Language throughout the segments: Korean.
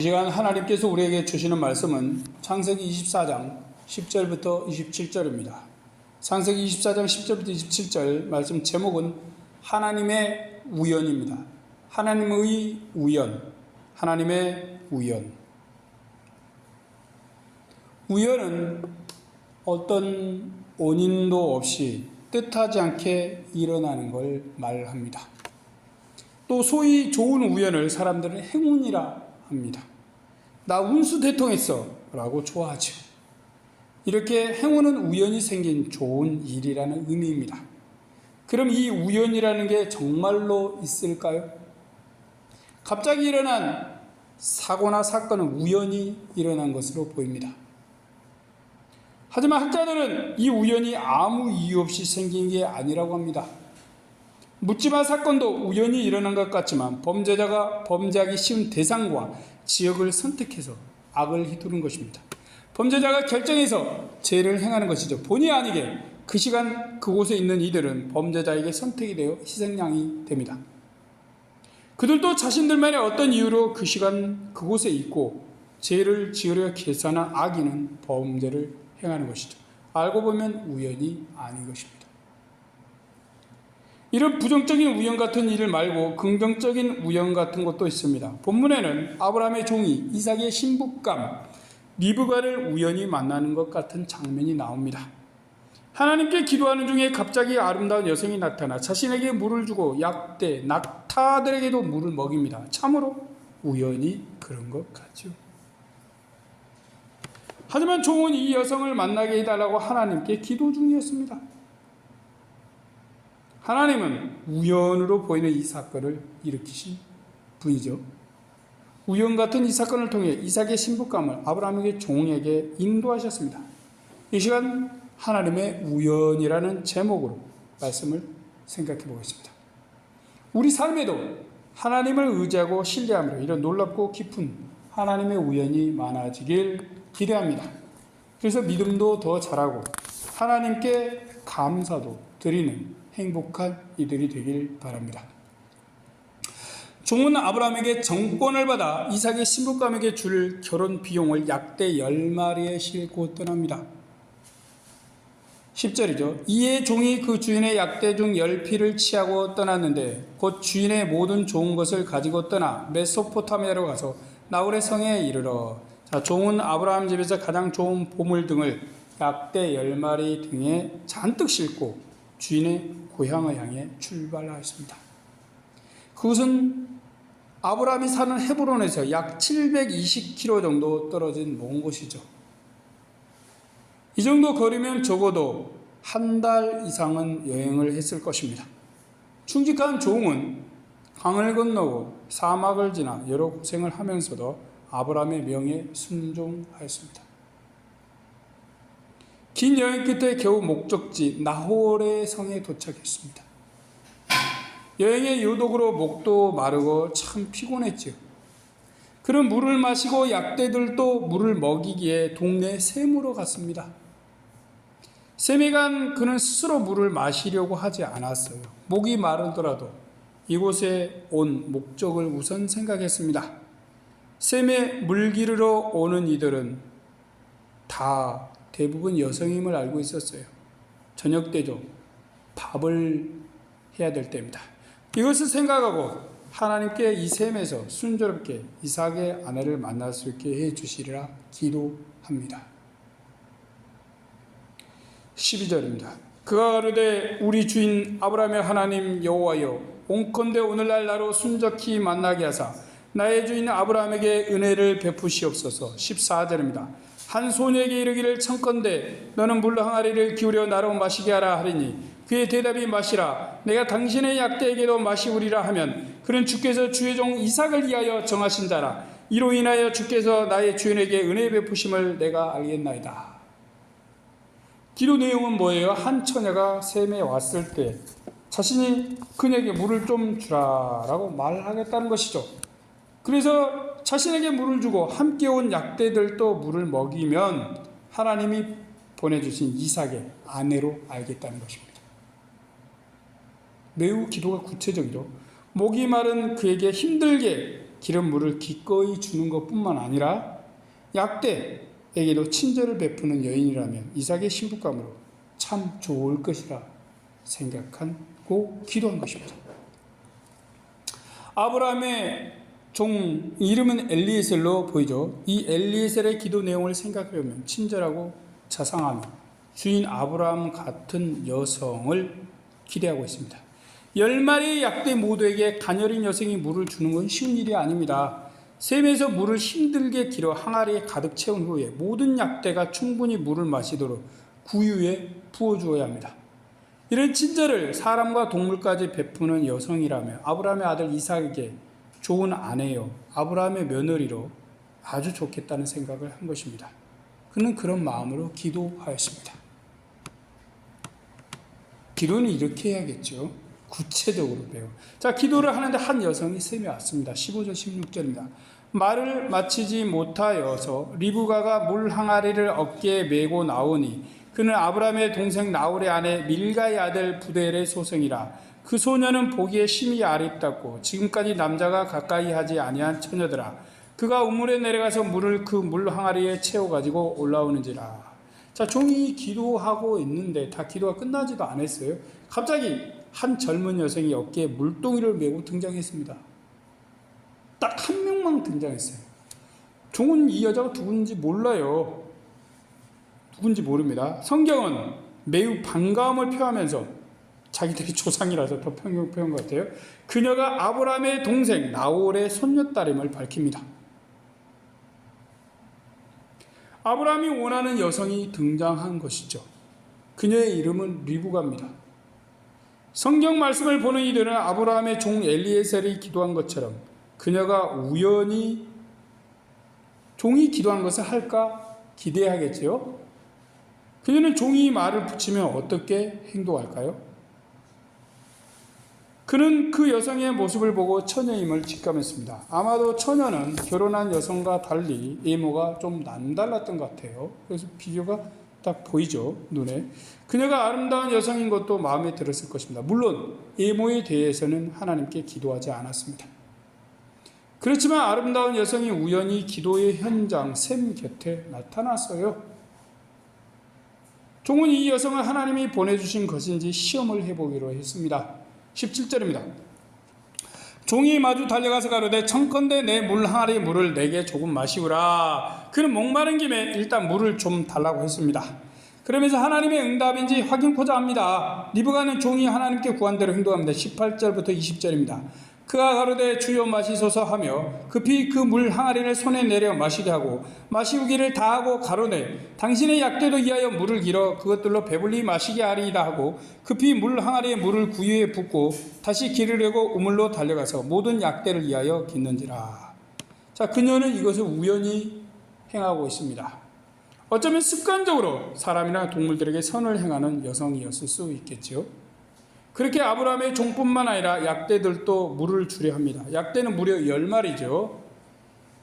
이 시간 하나님께서 우리에게 주시는 말씀은 창세기 24장 10절부터 27절입니다. 창세기 24장 10절부터 27절 말씀 제목은 하나님의 우연입니다. 하나님의 우연, 하나님의 우연. 우연은 어떤 원인도 없이 뜻하지 않게 일어나는 걸 말합니다. 또 소위 좋은 우연을 사람들은 행운이라 합니다. 나 운수 대통했어 라고 좋아하죠. 이렇게 행운은 우연히 생긴 좋은 일이라는 의미입니다. 그럼 이 우연이라는 게 정말로 있을까요? 갑자기 일어난 사고나 사건은 우연히 일어난 것으로 보입니다. 하지만 학자들은 이 우연이 아무 이유 없이 생긴 게 아니라고 합니다. 묻지마 사건도 우연히 일어난 것 같지만 범죄자가 범죄하기 쉬운 대상과 지역을 선택해서 악을 휘두른 것입니다. 범죄자가 결정해서 죄를 행하는 것이죠. 본의 아니게 그 시간 그곳에 있는 이들은 범죄자에게 선택이 되어 희생양이 됩니다. 그들도 자신들만의 어떤 이유로 그 시간 그곳에 있고 죄를 지으려 계산한 악인은 범죄를 행하는 것이죠. 알고 보면 우연이 아닌 것입니다. 이런 부정적인 우연 같은 일을 말고 긍정적인 우연 같은 것도 있습니다. 본문에는 아브라함의 종이 이삭의 신부감 리브가를 우연히 만나는 것 같은 장면이 나옵니다. 하나님께 기도하는 중에 갑자기 아름다운 여성이 나타나 자신에게 물을 주고 약대, 낙타들에게도 물을 먹입니다. 참으로 우연히 그런 것 같죠. 하지만 종은 이 여성을 만나게 해달라고 하나님께 기도 중이었습니다. 하나님은 우연으로 보이는 이 사건을 일으키신 분이죠. 우연 같은 이 사건을 통해 이삭의 신부감을 아브라함에게 종에게 인도하셨습니다. 이 시간 하나님의 우연이라는 제목으로 말씀을 생각해 보겠습니다. 우리 삶에도 하나님을 의지하고 신뢰함으로 이런 놀랍고 깊은 하나님의 우연이 많아지길 기대합니다. 그래서 믿음도 더 자라고 하나님께 감사도 드리는 행복한 이들이 되길 바랍니다. 종은 아브라함에게 정권을 받아 이삭의 신부감에게 줄 결혼 비용을 약대 10마리에 싣고 떠납니다. 10절이죠. 이에 종이 그 주인의 약대 중 10피를 취하고 떠났는데 곧 주인의 모든 좋은 것을 가지고 떠나 메소포타미아로 가서 나홀의 성에 이르러 종은 아브라함 집에서 가장 좋은 보물 등을 약대 10마리 등에 잔뜩 싣고 주인의 고향을 향해 출발하였습니다. 그것은 아브라함이 사는 헤브론에서 약 720km 정도 떨어진 먼 곳이죠. 이 정도 거리면 적어도 한 달 이상은 여행을 했을 것입니다. 충직한 종은 강을 건너고 사막을 지나 여러 고생을 하면서도 아브라함의 명에 순종하였습니다. 긴 여행 끝에 겨우 목적지 나홀의 성에 도착했습니다. 여행의 요독으로 목도 마르고 참 피곤했죠. 그는 물을 마시고 약대들도 물을 먹이기에 동네 샘으로 갔습니다. 샘에 간 그는 스스로 물을 마시려고 하지 않았어요. 목이 마르더라도 이곳에 온 목적을 우선 생각했습니다. 샘에 물 기르러 오는 이들은 다 대부분 여성임을 알고 있었어요. 저녁 때죠. 밥을 해야 될 때입니다. 이것을 생각하고 하나님께 이 샘에서 순조롭게 이삭의 아내를 만날 수 있게 해주시리라 기도합니다. 12절입니다. 그가 가로되 우리 주인 아브라함의 하나님 여호와여 온컨대 오늘날 나로 순적히 만나게 하사 나의 주인 아브라함에게 은혜를 베푸시옵소서. 14절입니다. 한 소녀에게 이르기를 청컨대 너는 물로 항아리를 기울여 나로 마시게 하라 하리니 그의 대답이 마시라 내가 당신의 약대에게도 마시우리라 하면 그는 주께서 주의 종 이삭을 위하여 정하신 자라 이로 인하여 주께서 나의 주인에게 은혜 베푸심을 내가 알겠나이다. 기도 내용은 뭐예요? 한 처녀가 샘에 왔을 때 자신이 그녀에게 물을 좀 주라라고 말하겠다는 것이죠. 그래서 자신에게 물을 주고 함께 온 약대들도 물을 먹이면 하나님이 보내주신 이삭의 아내로 알겠다는 것입니다. 매우 기도가 구체적이죠. 목이 마른 그에게 힘들게 기름 물을 기꺼이 주는 것뿐만 아니라 약대에게도 친절을 베푸는 여인이라면 이삭의 신부감으로 참 좋을 것이라 생각하고 기도한 것입니다. 아브라함의 종 이름은 엘리에셀로 보이죠. 이 엘리에셀의 기도 내용을 생각해보면 친절하고 자상하며 주인 아브라함 같은 여성을 기대하고 있습니다. 10마리의 약대 모두에게 가녀린 여성이 물을 주는 건 쉬운 일이 아닙니다. 샘에서 물을 힘들게 길어 항아리에 가득 채운 후에 모든 약대가 충분히 물을 마시도록 구유에 부어주어야 합니다. 이런 친절을 사람과 동물까지 베푸는 여성이라면 아브라함의 아들 이삭에게 좋은 아내요, 아브라함의 며느리로 아주 좋겠다는 생각을 한 것입니다. 그는 그런 마음으로 기도하였습니다. 기도는 이렇게 해야겠죠. 구체적으로 배워. 자, 기도를 하는데 한 여성이 샘에 왔습니다. 15절 16절입니다. 말을 마치지 못하여서 리브가가 물 항아리를 어깨에 메고 나오니 그는 아브라함의 동생 나홀의 아내 밀가의 아들 부델의 소생이라. 그 소녀는 보기에 심히 아름답고 지금까지 남자가 가까이 하지 아니한 처녀더라. 그가 우물에 내려가서 물을 그 물 항아리에 채워가지고 올라오는지라. 자, 종이 기도하고 있는데 다 기도가 끝나지도 않았어요. 갑자기 한 젊은 여성이 어깨에 물동이를 메고 등장했습니다. 딱 한 명만 등장했어요. 종은 이 여자가 누군지 몰라요. 누군지 모릅니다. 성경은 매우 반가움을 표하면서 자기들이 조상이라서 더 표현 것 같아요. 그녀가 아브라함의 동생 나홀의 손녀딸임을 밝힙니다. 아브라함이 원하는 여성이 등장한 것이죠. 그녀의 이름은 리브가입니다. 성경 말씀을 보는 이들은 아브라함의 종 엘리에셀이 기도한 것처럼 그녀가 우연히 종이 기도한 것을 할까 기대하겠지요. 그녀는 종이 말을 붙이면 어떻게 행동할까요? 그는 그 여성의 모습을 보고 처녀임을 직감했습니다. 아마도 처녀는 결혼한 여성과 달리 외모가 좀 남달랐던 것 같아요. 그래서 비교가 딱 보이죠, 눈에. 그녀가 아름다운 여성인 것도 마음에 들었을 것입니다. 물론 외모에 대해서는 하나님께 기도하지 않았습니다. 그렇지만 아름다운 여성이 우연히 기도의 현장 샘 곁에 나타났어요. 종은 이 여성을 하나님이 보내주신 것인지 시험을 해보기로 했습니다. 17절입니다. 종이 마주 달려가서 가로되 청컨대 내 물 항아리 물을 내게 조금 마시우라. 그는 목마른 김에 일단 물을 좀 달라고 했습니다. 그러면서 하나님의 응답인지 확인코자 합니다. 리브가는 종이 하나님께 구한 대로 행동합니다. 18절부터 20절입니다. 그가 가로되 주여 마시소서 하며 급히 그 물 항아리를 손에 내려 마시게 하고 마시우기를 다하고 가로되 당신의 약대도 이하여 물을 길어 그것들로 배불리 마시게 하리이다 하고 급히 물 항아리에 물을 구유에 붓고 다시 기르려고 우물로 달려가서 모든 약대를 위하여 깃는지라. 자, 그녀는 이것을 우연히 행하고 있습니다. 어쩌면 습관적으로 사람이나 동물들에게 선을 행하는 여성이었을 수 있겠지요. 그렇게 아브라함의 종뿐만 아니라 약대들도 물을 주려 합니다. 약대는 무려 10마리죠.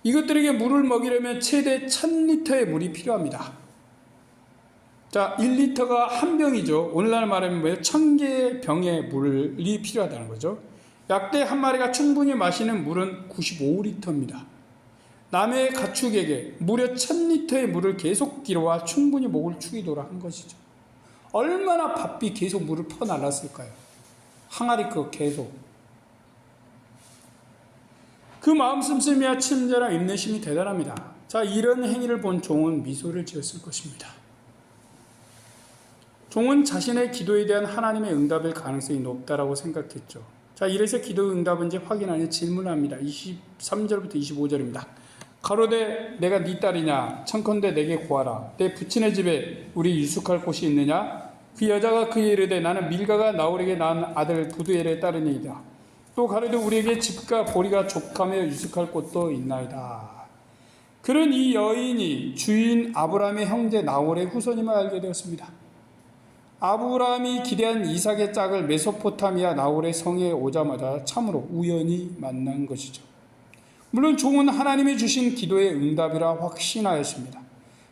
이것들에게 물을 먹이려면 최대 1000리터의 물이 필요합니다. 자, 1리터가 한 병이죠. 오늘날 말하면 1000개의 병의 물이 필요하다는 거죠. 약대 한 마리가 충분히 마시는 물은 95리터입니다. 남의 가축에게 무려 1000리터의 물을 계속 길어와 충분히 목을 축이도록 한 것이죠. 얼마나 바삐 계속 물을 퍼날랐을까요? 항아리 계속. 그 마음 씀씀이와 친절한 인내심이 대단합니다. 자, 이런 행위를 본 종은 미소를 지었을 것입니다. 종은 자신의 기도에 대한 하나님의 응답일 가능성이 높다라고 생각했죠. 자, 이래서 기도 응답인지 확인하니 질문합니다. 23절부터 25절입니다. 가로되 내가 네 딸이냐 청컨대 내게 구하라. 내 부친의 집에 우리 유숙할 곳이 있느냐. 그 여자가 그에 이르되 나는 밀가가 나홀에게 낳은 아들 부두엘의 딸이니이다. 또 가로되 우리에게 집과 보리가 족하며 유숙할 곳도 있나이다. 그는 이 여인이 주인 아브라함의 형제 나홀의 후손임을 알게 되었습니다. 아브라함이 기대한 이삭의 짝을 메소포타미아 나홀의 성에 오자마자 참으로 우연히 만난 것이죠. 물론 종은 하나님이 주신 기도의 응답이라 확신하였습니다.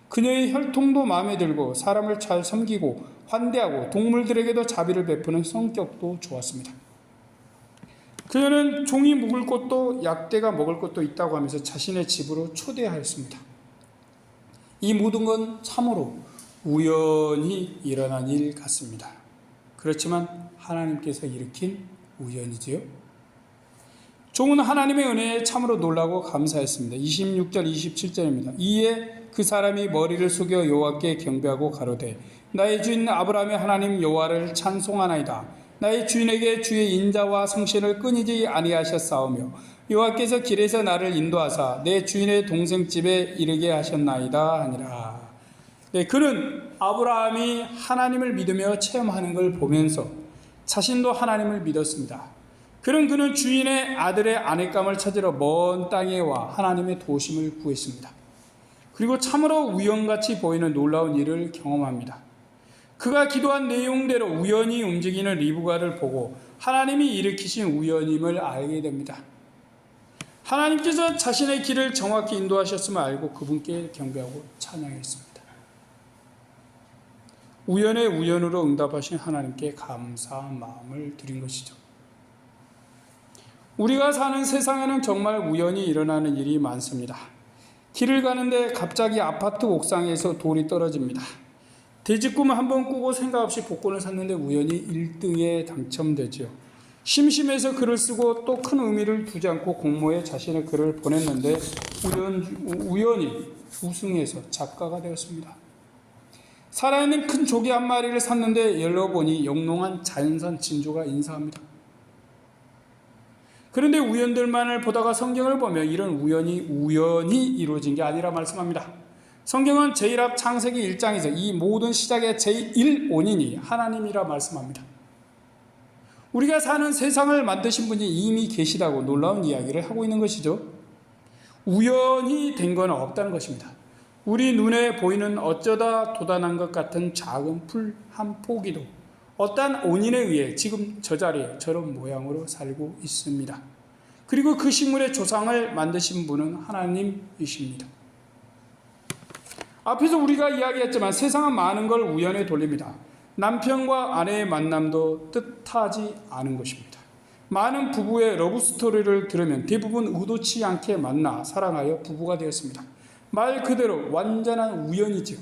그녀의 혈통도 마음에 들고 사람을 잘 섬기고 환대하고 동물들에게도 자비를 베푸는 성격도 좋았습니다. 그녀는 종이 묵을 곳도 약대가 먹을 것도 있다고 하면서 자신의 집으로 초대하였습니다. 이 모든 건 참으로 우연히 일어난 일 같습니다. 그렇지만 하나님께서 일으킨 우연이지요. 종은 하나님의 은혜에 참으로 놀라고 감사했습니다. 26절 27절입니다. 이에 그 사람이 머리를 숙여 여호와께 경배하고 가로되 나의 주인 아브라함의 하나님 여호와를 찬송하나이다. 나의 주인에게 주의 인자와 성신을 끊이지 아니하셨사오며 여호와께서 길에서 나를 인도하사 내 주인의 동생 집에 이르게 하셨나이다 하니라. 네, 그는 아브라함이 하나님을 믿으며 체험하는 걸 보면서 자신도 하나님을 믿었습니다. 그는 주인의 아들의 아내감을 찾으러 먼 땅에 와 하나님의 도우심을 구했습니다. 그리고 참으로 우연같이 보이는 놀라운 일을 경험합니다. 그가 기도한 내용대로 우연히 움직이는 리브가를 보고 하나님이 일으키신 우연임을 알게 됩니다. 하나님께서 자신의 길을 정확히 인도하셨음을 알고 그분께 경배하고 찬양했습니다. 우연의 우연으로 응답하신 하나님께 감사한 마음을 드린 것이죠. 우리가 사는 세상에는 정말 우연히 일어나는 일이 많습니다. 길을 가는데 갑자기 아파트 옥상에서 돌이 떨어집니다. 돼지꿈을 한번 꾸고 생각 없이 복권을 샀는데 우연히 1등에 당첨되죠. 심심해서 글을 쓰고 또 큰 의미를 두지 않고 공모에 자신의 글을 보냈는데 우연히 우승해서 작가가 되었습니다. 살아있는 큰 조개 한 마리를 샀는데 열어보니 영롱한 자연산 진주가 인사합니다. 그런데 우연들만을 보다가 성경을 보면 이런 우연이 이루어진 게 아니라 말씀합니다. 성경은 제1학 창세기 1장에서 이 모든 시작의 제1원인이 하나님이라 말씀합니다. 우리가 사는 세상을 만드신 분이 이미 계시다고 놀라운 이야기를 하고 있는 것이죠. 우연히 된 건 없다는 것입니다. 우리 눈에 보이는 어쩌다 돋아난 것 같은 작은 풀 한 포기도 어떠한 원인에 의해 지금 저 자리에 저런 모양으로 살고 있습니다. 그리고 그 식물의 조상을 만드신 분은 하나님이십니다. 앞에서 우리가 이야기했지만 세상은 많은 걸 우연에 돌립니다. 남편과 아내의 만남도 뜻하지 않은 것입니다. 많은 부부의 러브스토리를 들으면 대부분 의도치 않게 만나 사랑하여 부부가 되었습니다. 말 그대로 완전한 우연이죠.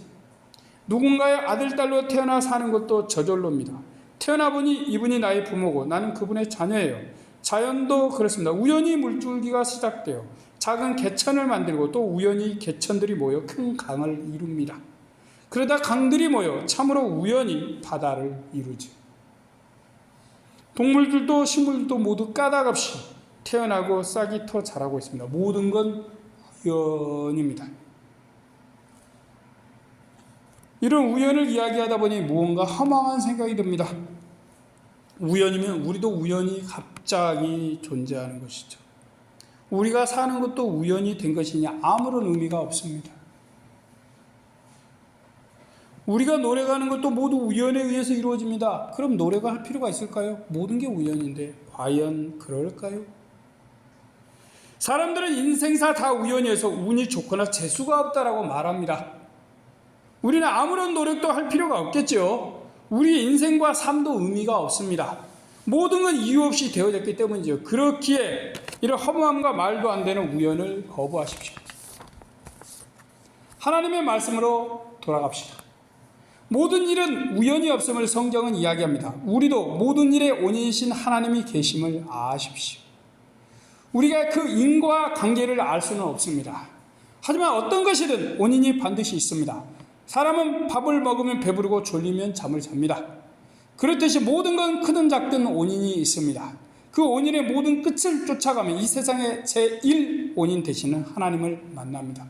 누군가의 아들, 딸로 태어나 사는 것도 저절로입니다. 태어나 보니 이분이 나의 부모고 나는 그분의 자녀예요. 자연도 그렇습니다. 우연히 물줄기가 시작되어 작은 개천을 만들고 또 우연히 개천들이 모여 큰 강을 이룹니다. 그러다 강들이 모여 참으로 우연히 바다를 이루죠. 동물들도 식물들도 모두 까닭없이 태어나고 싹이 터 자라고 있습니다. 모든 건 우연입니다. 이런 우연을 이야기하다 보니 무언가 허망한 생각이 듭니다. 우연이면 우리도 우연히 갑자기 존재하는 것이죠. 우리가 사는 것도 우연히 된 것이냐? 아무런 의미가 없습니다. 우리가 노래 가는 것도 모두 우연에 의해서 이루어집니다. 그럼 노래가 할 필요가 있을까요? 모든 게 우연인데 과연 그럴까요? 사람들은 인생사 다 우연이어서 운이 좋거나 재수가 없다라고 말합니다. 우리는 아무런 노력도 할 필요가 없겠죠. 우리 인생과 삶도 의미가 없습니다. 모든 건 이유 없이 되어졌기 때문이죠. 그렇기에 이런 허무함과 말도 안 되는 우연을 거부하십시오. 하나님의 말씀으로 돌아갑시다. 모든 일은 우연이 없음을 성경은 이야기합니다. 우리도 모든 일의 원인이신 하나님이 계심을 아십시오. 우리가 그 인과 관계를 알 수는 없습니다. 하지만 어떤 것이든 원인이 반드시 있습니다. 사람은 밥을 먹으면 배부르고 졸리면 잠을 잡니다. 그렇듯이 모든 건 크든 작든 원인이 있습니다. 그 원인의 모든 끝을 쫓아가면 이 세상의 제1원인 되시는 하나님을 만납니다.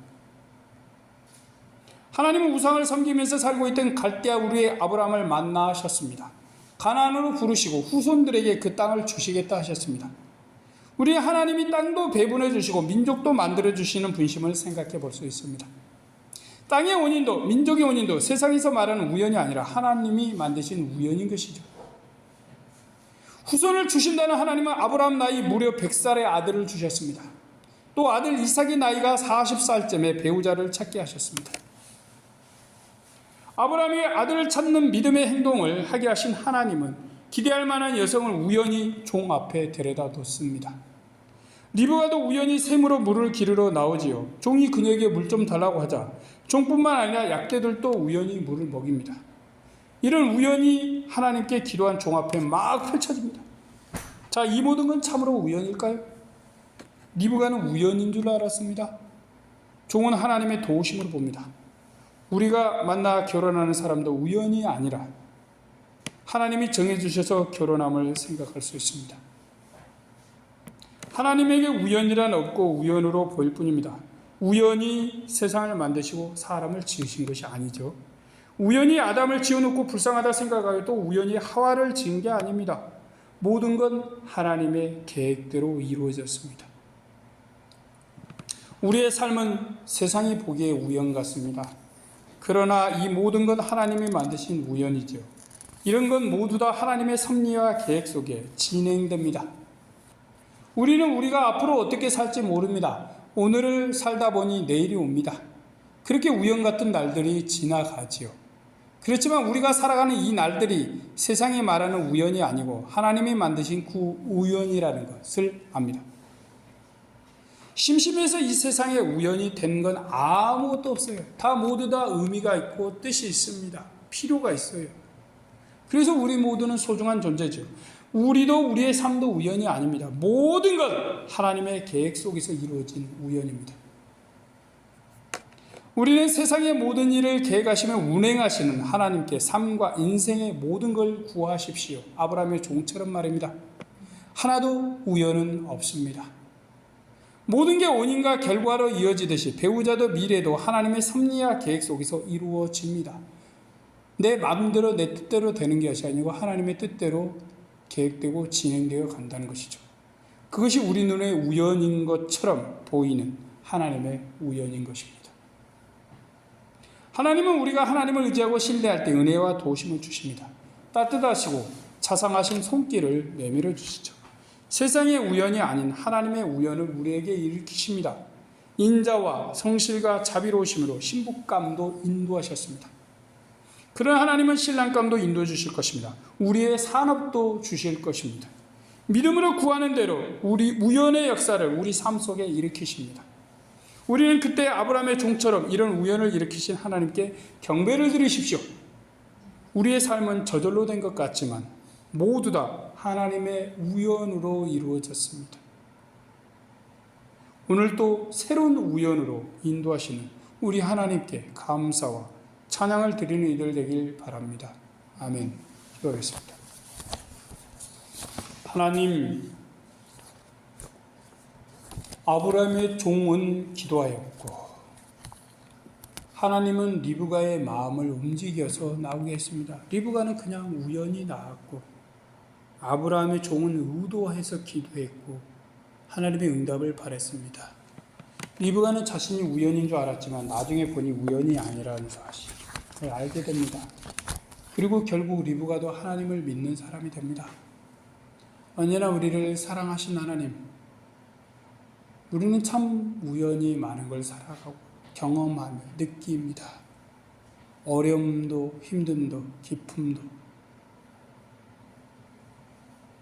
하나님은 우상을 섬기면서 살고 있던 갈대아 우르의 아브라함을 만나셨습니다. 가나안으로 부르시고 후손들에게 그 땅을 주시겠다 하셨습니다. 우리 하나님이 땅도 배분해 주시고 민족도 만들어 주시는 분심을 생각해 볼 수 있습니다. 땅의 원인도 민족의 원인도 세상에서 말하는 우연이 아니라 하나님이 만드신 우연인 것이죠. 후손을 주신다는 하나님은 아브라함 나이 무려 100살의 아들을 주셨습니다. 또 아들 이삭의 나이가 40살쯤에 배우자를 찾게 하셨습니다. 아브라함이 아들을 찾는 믿음의 행동을 하게 하신 하나님은 기대할 만한 여성을 우연히 종 앞에 데려다 뒀습니다. 리브가도 우연히 샘으로 물을 기르러 나오지요. 종이 그녀에게 물 좀 달라고 하자 종뿐만 아니라 약대들도 우연히 물을 먹입니다. 이런 우연히 하나님께 기도한 종 앞에 막 펼쳐집니다. 자, 이 모든 건 참으로 우연일까요? 리브가는 우연인 줄 알았습니다. 종은 하나님의 도우심으로 봅니다. 우리가 만나 결혼하는 사람도 우연이 아니라 하나님이 정해주셔서 결혼함을 생각할 수 있습니다. 하나님에게 우연이란 없고 우연으로 보일 뿐입니다. 우연히 세상을 만드시고 사람을 지으신 것이 아니죠. 우연히 아담을 지어놓고 불쌍하다 생각하여 또 우연히 하와를 지은 게 아닙니다. 모든 건 하나님의 계획대로 이루어졌습니다. 우리의 삶은 세상이 보기에 우연 같습니다. 그러나 이 모든 건 하나님이 만드신 우연이죠. 이런 건 모두 다 하나님의 섭리와 계획 속에 진행됩니다. 우리는 우리가 앞으로 어떻게 살지 모릅니다. 오늘을 살다 보니 내일이 옵니다. 그렇게 우연 같은 날들이 지나가지요. 그렇지만 우리가 살아가는 이 날들이 세상이 말하는 우연이 아니고 하나님이 만드신 그 우연이라는 것을 압니다. 심심해서 이 세상에 우연이 된 건 아무것도 없어요. 다 모두 다 의미가 있고 뜻이 있습니다. 필요가 있어요. 그래서 우리 모두는 소중한 존재죠. 우리도 우리의 삶도 우연이 아닙니다. 모든 것 하나님의 계획 속에서 이루어진 우연입니다. 우리는 세상의 모든 일을 계획하시며 운행하시는 하나님께 삶과 인생의 모든 걸 구하십시오. 아브라함의 종처럼 말입니다. 하나도 우연은 없습니다. 모든 게 원인과 결과로 이어지듯이 배우자도 미래도 하나님의 섭리와 계획 속에서 이루어집니다. 내 마음대로 내 뜻대로 되는 것이 아니고 하나님의 뜻대로 계획되고 진행되어 간다는 것이죠. 그것이 우리 눈에 우연인 것처럼 보이는 하나님의 우연인 것입니다. 하나님은 우리가 하나님을 의지하고 신뢰할 때 은혜와 도우심을 주십니다. 따뜻하시고 자상하신 손길을 내밀어 주시죠. 세상의 우연이 아닌 하나님의 우연을 우리에게 일으키십니다. 인자와 성실과 자비로우심으로 신부감도 인도하셨습니다. 그런 하나님은 신랑감도 인도해 주실 것입니다. 우리의 산업도 주실 것입니다. 믿음으로 구하는 대로 우리 우연의 역사를 우리 삶 속에 일으키십니다. 우리는 그때 아브라함의 종처럼 이런 우연을 일으키신 하나님께 경배를 드리십시오. 우리의 삶은 저절로 된 것 같지만 모두 다 하나님의 우연으로 이루어졌습니다. 오늘 또 새로운 우연으로 인도하시는 우리 하나님께 감사와 찬양을 드리는 이들 되길 바랍니다. 아멘. 기도하겠습니다. 하나님, 아브라함의 종은 기도하였고 하나님은 리브가의 마음을 움직여서 나오게 했습니다. 리브가는 그냥 우연히 나왔고 아브라함의 종은 의도해서 기도했고 하나님의 응답을 바랬습니다. 리브가는 자신이 우연인 줄 알았지만 나중에 보니 우연이 아니라는 사실을 알게 됩니다. 그리고 결국 리브가도 하나님을 믿는 사람이 됩니다. 언제나 우리를 사랑하신 하나님, 우리는 참 우연히 많은 걸 살아가고 경험하며 느낍니다. 어려움도 힘듦도 기쁨도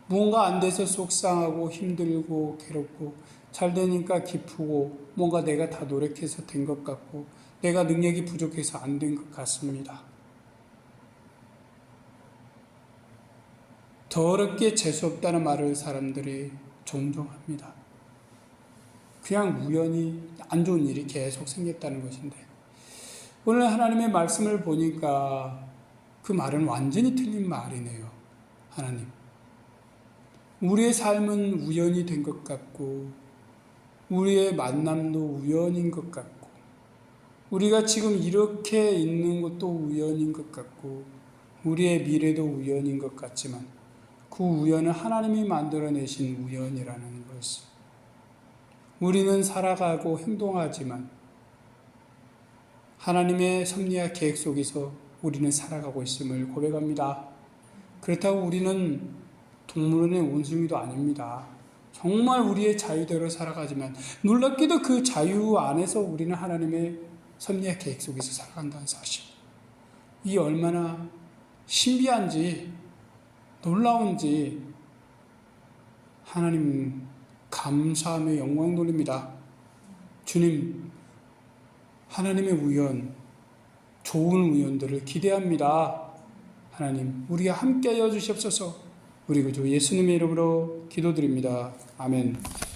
무언가 안 돼서 속상하고 힘들고 괴롭고 잘 되니까 기쁘고 뭔가 내가 다 노력해서 된 것 같고 내가 능력이 부족해서 안 된 것 같습니다. 더럽게 재수없다는 말을 사람들이 종종 합니다. 그냥 우연히 안 좋은 일이 계속 생겼다는 것인데 오늘 하나님의 말씀을 보니까 그 말은 완전히 틀린 말이네요. 하나님, 우리의 삶은 우연이 된 것 같고 우리의 만남도 우연인 것 같고 우리가 지금 이렇게 있는 것도 우연인 것 같고 우리의 미래도 우연인 것 같지만 그 우연은 하나님이 만들어내신 우연이라는 것을 우리는 살아가고 행동하지만 하나님의 섭리와 계획 속에서 우리는 살아가고 있음을 고백합니다. 그렇다고 우리는 동물원의 원숭이도 아닙니다. 정말 우리의 자유대로 살아가지만 놀랍게도 그 자유 안에서 우리는 하나님의 섭리와 계획 속에서 살아간다는 사실. 이 얼마나 신비한지 놀라운지 하나님 감사하며 영광 돌립니다. 주님, 하나님의 우연, 좋은 우연들을 기대합니다. 하나님, 우리가 함께하여 주시옵소서. 우리 구주 예수님의 이름으로 기도드립니다. 아멘.